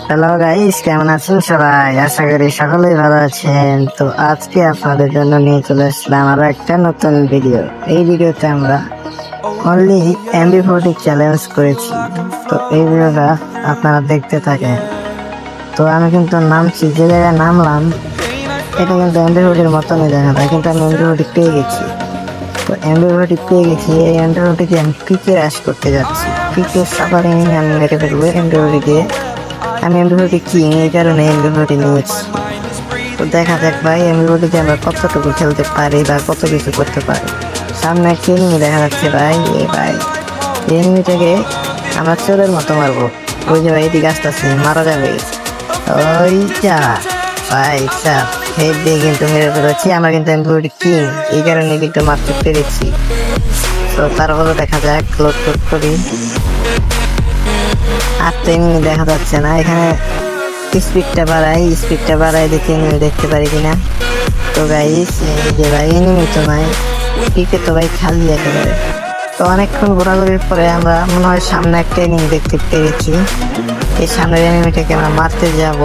Hello guys, কেমন আছেন সবাই? আশা করি সকলেই ভালো আছেন। তো আজকে আপনাদের জন্য নিয়ে চলে আসলাম আরো একটা নতুন ভিডিও। এই ভিডিওতে আমরা অনলি MB40 চ্যালেঞ্জ করেছি। তো এই ভিডিওটা আপনারা দেখতে থাকেন। তো আমি কিন্তু নামছি, যে জায়গায় নামলাম এটা কিন্তু MB40 মতনই দেখা যায়, কিন্তু আমি MB40 পেয়ে গেছি। তো MB40 পেয়ে গেছি, এই MB40 দিয়ে আমি পিকে রাশ করতে যাচ্ছি। পিকে সাফারি আমি মেরে ফেলবো MB40 দিয়ে। আমি এমবিওটি কি এই কারণে এমবিওটি নিয়েছি। তো দেখা যাক ভাই এমবিওটিতে আমরা কতটুকু খেলতে পারি বা কত কিছু করতে পারি। সামনে একটা এনিমি দেখা যাচ্ছে ভাই, ভাই এনিমিটাকে আমরা চোরের মতো মারবো। ওই যে ভাই এদিকে আসতেছে, মারা যাবে। ওই যা ভাই চাপ হেড দিয়ে কিন্তু মেরে ফেলেছি। আমরা কিন্তু এমবিওটি কি এই কারণে কিন্তু মারতে পেরেছি। তো তারপরে দেখা যাক লোড করি। আর তো এমনি দেখা যাচ্ছে না, এখানে স্পিডটা বাড়াই দেখি এনিমি দেখতে পারি কিনা। তো গাইস এই যে ভাই এনিমি তো নাই, পিকে তো ভাই খালি একেবারে। তো অনেকক্ষণ ঘোরাঘুরির পরে আমরা মনে হয় সামনে একটা এনিমি দেখতে পেরেছি। এই সামনের এনিমিটাকে আমরা মারতে যাব।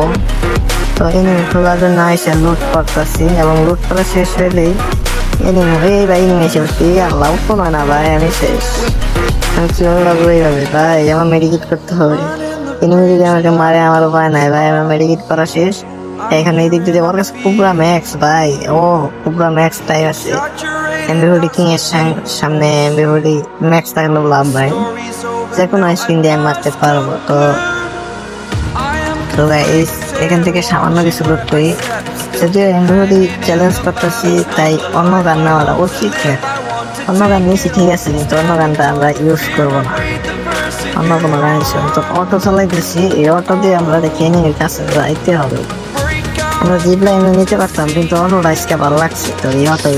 তো এনিমি খোলার জন্য এসে লুট করতেছি, এবং লুট করা শেষ হলেই এনিমি এই ভাই এনিমি এসে বলছি, আল্লাহ কোনো না ভাই আমি শেষ। আমি কিভাবে পাবো এইভাবে ভাই? আমার মেডিকেট করতে হবে। এনিমি যদি আমাকে মারে আমার উপায় নাই ভাই, আমার মেডিকেট করা শেষ। এখানে এই দিক দিয়ে ওর কাছে কুবরা ম্যাক্স ভাই, ও কুবরা ম্যাক্স তাই আছে। এমবিওডি কিং এর সামনে এমবিওডি ম্যাক্স থাকলে লাভ ভাই, যে কোনো স্কিন দিয়ে আমি মারতে পারবো। তো তো গাইস এখান থেকে সামান্য কিছু লুট করি। যদিও এমবিওডি চ্যালেঞ্জ করতেছি তাই অন্য গান নেওয়াটা উচিত। অন্য গান নিয়েছি ঠিক আছে, কিন্তু অন্য গানটা আমরা ইউজ করবো না, অন্য কোনো গান হিসেবে। তো অটো চালাইতেছি, এই অটো দিয়ে আমরা দেখি এনিমির কাছে যাইতে হবে। আমরা জিপ লাইনে নিতে পারতাম, কিন্তু অটোটা আজকে ভালো লাগছে, তো এই অটো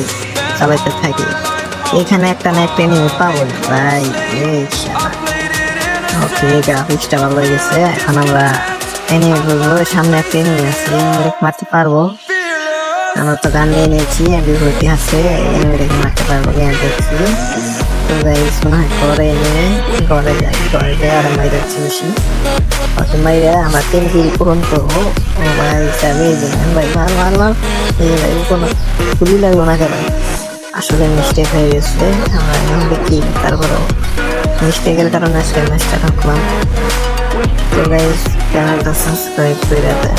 চালাইতে থাকি। এখানে একটা না একটা এনিমি পাবো ভাই। ওকে গ্রাফিক্সটা ভালো হয়ে গেছে। এখন আমরা এনিমি বলবো, সামনে একটা এনিমি আছে, মারতে পারবো। আমরা তো গান নিয়ে নিয়েছি, এমবি40 আছে, এনিমিটাকে মারতে পারবো জ্ঞান দেখছি। তো গাইস মনে হয় ঘরে এনে ঘরে যাই আর মাই যাচ্ছি বেশি। মাইরা আমরা 3 কিল পূরণ করবো। ও ভাই চাবি ভাই মার এই ভাই কোনো গুলি লাগলো না কেন? আসলে মিস্টেক হয়ে গেছে, আমরা এমন কি তারপরেও মিস্টেকের কারণে আজকে ম্যাচটা ঢুকলাম। তো গাইস চ্যানেলটা সাবস্ক্রাইব করে দেয়।